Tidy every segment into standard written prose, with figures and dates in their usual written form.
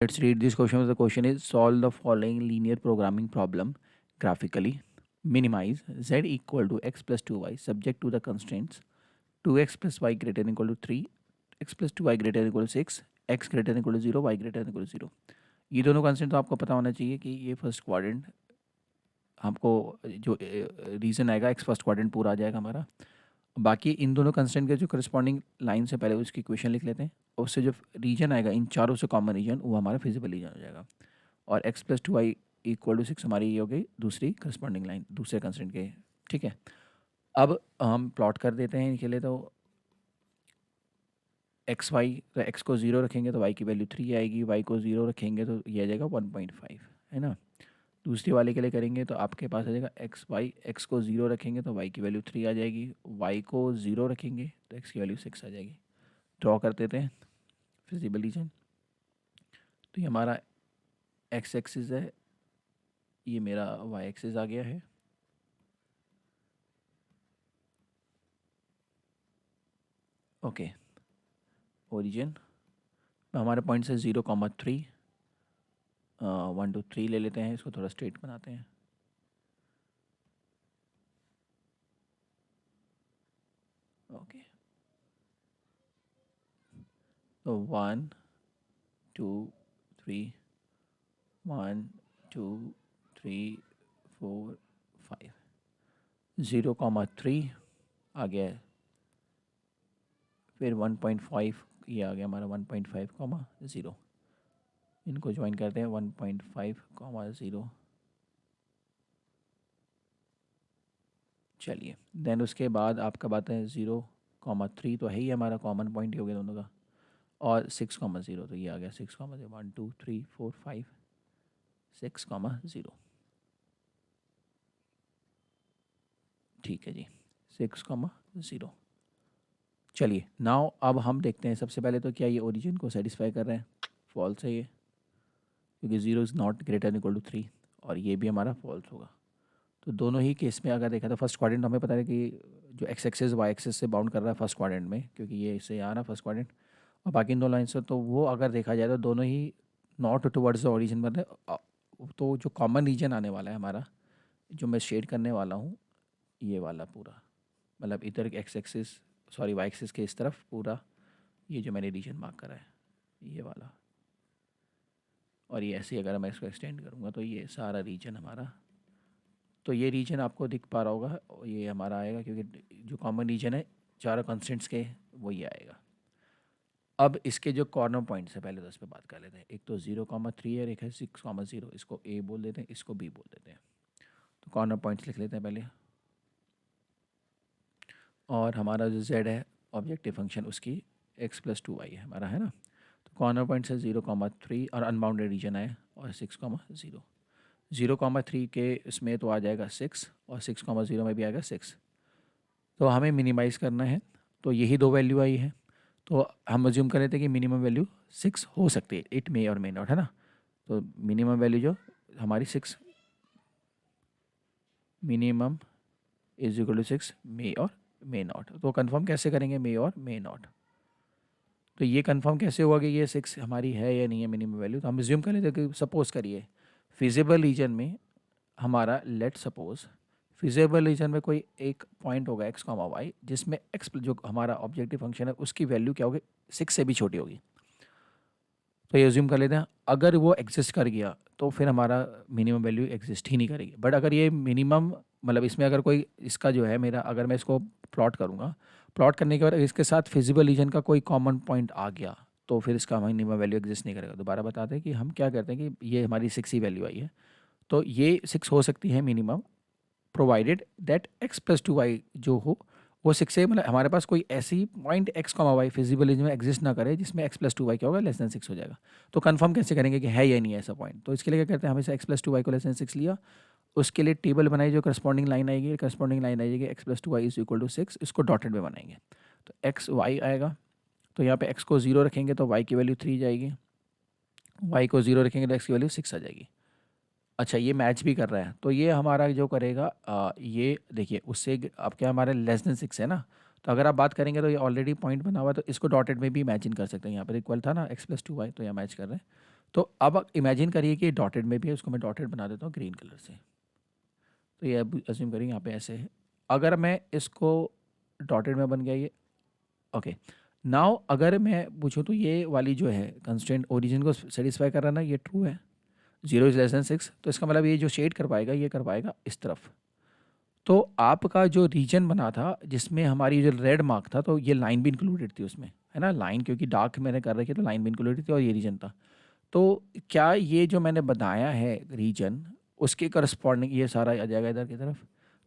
Let's read this question. The question is solve the following linear programming problem graphically. Minimize z equal to x plus 2y subject to the constraints 2x plus y greater than equal to 3, x plus 2y greater than equal to 6, x greater than equal to 0, y greater than equal to 0. ये दोनों constant तो आपको पता होना चाहिए कि ये first quadrant हमको जो रीजन आएगा एक्स फर्स्ट क्वाड्रेंट पूरा आ जाएगा हमारा. बाकी इन दोनों कंस्टेंट के जो करस्पॉन्डिंग लाइन से पहले उसकी इक्वेशन लिख लेते हैं और उससे जो रीजन आएगा इन चारों से कॉमन रीजन वो हमारा फिजिबल रीजन हो जाएगा. और x plus 2y equal to 6 हमारी ये हो गई दूसरी करस्पॉन्डिंग लाइन दूसरे कंस्टेंट के. ठीक है, अब हम प्लॉट कर देते हैं इनके लिए. तो एक्स वाई तो एक्स को 0 रखेंगे तो y की वैल्यू 3 आएगी, y को 0 रखेंगे तो ये आ जाएगा 1.5, है ना. दूसरी वाले के लिए करेंगे तो आपके पास आ जाएगा एक्स वाई, एक्स को 0 रखेंगे तो y की वैल्यू 3 आ जाएगी, y को 0 रखेंगे तो x की वैल्यू 6 आ जाएगी. ड्रॉ कर देते हैं फिजिबल रीजन. तो ये हमारा x एक्सिस है, ये मेरा y एक्सिस आ गया है. ओके, ओरिजिन हमारे पॉइंट से 0,3 1 2 3 ले लेते हैं. इसको थोड़ा स्ट्रेट बनाते हैं. ओके, तो 1 2 3 1 2 3 4 5 0,3 आ गया है. फिर 1.5 ये आ गया हमारा 1.5, 0. इनको ज्वाइन करते हैं 1.5, 0. चलिए, देन उसके बाद आपका बात है 0,3 तो है ही हमारा कॉमन पॉइंट ही हो गया दोनों का. और 6,0 तो ये आ गया 6,0 1 2 3 4 5 6,0. ठीक है जी, 6,0. चलिए नाउ अब हम देखते हैं सबसे पहले तो क्या ये ओरिजिन को सेटिस्फाई कर रहे हैं. फॉल्स है ये, क्योंकि 0 is not greater equal to 3 और ये भी हमारा फॉल्स होगा. तो दोनों ही केस में अगर देखा तो फर्स्ट क्वाड्रेंट हमें पता है कि जो एक्स एक्सेस वाई एक्सेस से बाउंड कर रहा है फर्स्ट क्वाड्रेंट में, क्योंकि ये इससे आ रहा है फर्स्ट क्वाड्रेंट. और बाकी इन दो लाइन से तो वो अगर देखा जाए तो दोनों ही नॉट टुवर्ड्स द ओरिजिन बन रहे. तो जो कॉमन रीजन आने वाला है हमारा, जो मैं शेड करने वाला हूँ, ये वाला पूरा, मतलब इधर X axis sorry Y axis के इस तरफ पूरा ये जो मैंने रीजन मार्क करा है ये वाला. और ये ऐसे ही अगर मैं इसको एक्सटेंड करूँगा तो ये सारा रीजन हमारा, तो ये रीजन आपको दिख पा रहा होगा, ये हमारा आएगा क्योंकि जो कॉमन रीजन है चारों कंस्टेंट्स के वो ये आएगा. अब इसके जो कॉर्नर पॉइंट्स है पहले तो इस पर बात कर लेते हैं. एक तो 0,3 है और एक है 6,0. इसको ए बोल देते हैं, इसको बी बोल देते हैं. तो कॉर्नर पॉइंट्स लिख लेते हैं पहले. और हमारा जो z है ऑब्जेक्टिव फंक्शन उसकी x प्लस 2y है हमारा, है ना. तो कॉर्नर पॉइंट से 0,3 और अनबाउंडेड रीजन है और 6,0. 0,3 के इसमें तो आ जाएगा 6 और 6,0 में भी आएगा 6. तो हमें मिनिमाइज़ करना है, तो यही दो वैल्यू आई है. तो हम अज्यूम कर लेते हैं कि मिनिमम वैल्यू 6 हो सकती है. इट मे और मे नॉट, है ना. तो मिनिमम वैल्यू जो हमारी 6 मिनिमम इज इक्वल टू 6 मे और मे नॉट. तो कंफर्म कैसे करेंगे मे और मे नॉट. तो ये कंफर्म कैसे होगा कि ये 6 हमारी है या नहीं है मिनिमम वैल्यू. तो हम अज्यूम कर लेते हैं कि सपोज करिए फिजिबल रीजन में हमारा, लेट सपोज फिजिबल रीजन में कोई एक पॉइंट होगा एक्स कॉमा वाई जिसमें एक्स जो हमारा ऑब्जेक्टिव फंक्शन है उसकी वैल्यू क्या होगी, 6 से भी छोटी होगी. तो ये अज्यूम कर लेते हैं अगर वो एग्जिस्ट कर गया तो फिर हमारा मिनिमम वैल्यू एग्जिस्ट ही नहीं करेगी. बट अगर ये मिनिमम मतलब इसमें अगर कोई इसका जो है मेरा, अगर मैं इसको प्लॉट करूँगा, प्लॉट करने के बाद इसके साथ फिजिबल रीजन का कोई कॉमन पॉइंट आ गया तो फिर इसका मिनिमम वैल्यू एग्जिस्ट नहीं करेगा. दोबारा बताते हैं कि हम क्या करते हैं कि ये हमारी 6 ही वैल्यू आई है तो ये 6 हो सकती है minimum, provided that x plus 2y जो हो वो 6 से, मतलब हमारे पास कोई ऐसी point x comma Y feasible region में एग्जिस्ट ना करे जिसमें x प्लस 2y क्या होगा लेस देन 6 हो जाएगा. तो कंफर्म कैसे करेंगे कि है या नहीं है ऐसा पॉइंट. तो इसके लिए क्या करते हैं, हमेशा x प्लस 2y को लेस देन 6 लिया, उसके लिए टेबल बनाई जो करस्पॉन्डिंग लाइन आएगी, करस्पॉन्डिंग लाइन आएगी X plus 2y is equal to 6, इसको डॉटेड में बनाएंगे. तो एक्स वाई आएगा, तो यहाँ पे x को 0 रखेंगे तो y की वैल्यू 3 जाएगी, y को 0 रखेंगे तो x की वैल्यू 6 आ जाएगी. अच्छा, ये मैच भी कर रहा है तो ये हमारा जो करेगा ये देखिए उससे अब क्या हमारे लेस देन 6 है ना. तो अगर आप बात करेंगे तो ये ऑलरेडी पॉइंट बना हुआ है तो इसको डॉटेड में भी इमेजिन कर सकते हैं. यहाँ पर इक्वल था ना x प्लस 2y तो यहाँ मैच कर रहे हैं. तो अब इमेजिन करिए कि डॉटेड में भी है, उसको मैं डॉटेड बना देता हूँ ग्रीन कलर से। तो ये अब अज्यूम करेंगे यहाँ पे ऐसे है। अगर मैं इसको डॉटेड में बन गया ये, ओके। नाउ अगर मैं पूछूँ तो ये वाली जो है कंस्ट्रेंट ओरिजिन को सेटिस्फाई कर रहा ना, ये ट्रू है, 0 <6, तो इसका मतलब ये जो शेड कर पाएगा ये कर पाएगा इस तरफ। तो आपका जो रीजन बना था जिसमें हमारी जो रेड मार्क था, तो ये लाइन भी इंक्लूडेड थी उसमें, है ना, लाइन क्योंकि डार्क मैंने कर रखी है तो लाइन भी इंक्लूडेड थी और ये रीजन था। तो क्या ये जो मैंने बनाया है रीजन उसके करस्पॉन्डिंग ये सारा आ जाएगा इधर की तरफ?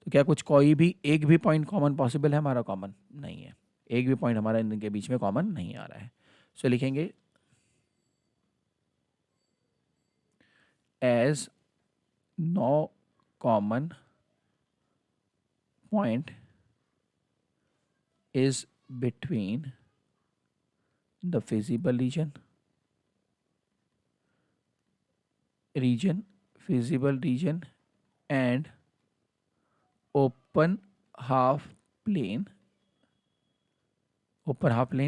तो क्या कुछ कोई भी एक भी पॉइंट कॉमन पॉसिबल है हमारा? कॉमन नहीं है, एक भी पॉइंट हमारा इनके बीच में कॉमन नहीं आ रहा है। सो लिखेंगे as no common point is between the feasible feasible region and open half plane,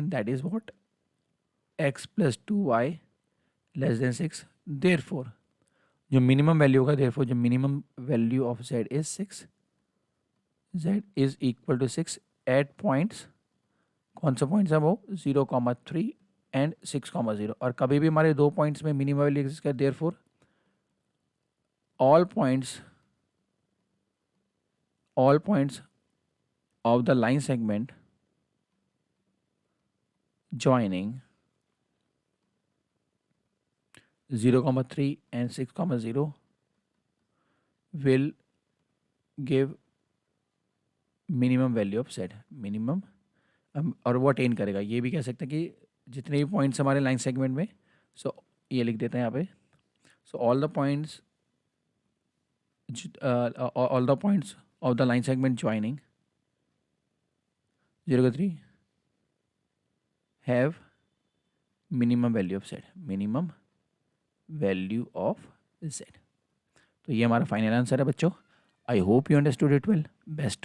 that is what, x plus 2y less than 6, therefore जो मिनिमम वैल्यू होगा, therefore जो minimum value of z is 6, z is equal to 6 at points, कौन सा points है वो, 0,3 and 6,0। और कभी भी हमारे दो पॉइंट्स में मिनिमम वैल्यू एग्जिस्ट करे, therefore all points of the line segment joining 0,3 and 6,0 will give minimum value of z, minimum। और वो अटेन करेगा, ये भी कह सकते हैं कि जितने भी पॉइंट्स हमारे लाइन सेगमेंट में, सो ये लिख देते हैं यहाँ पे, so all the points of the line segment joining 0,3 have minimum value of z, minimum value of z। तो ये हमारा फाइनल आंसर है बच्चों। I hope you understood it well. Best of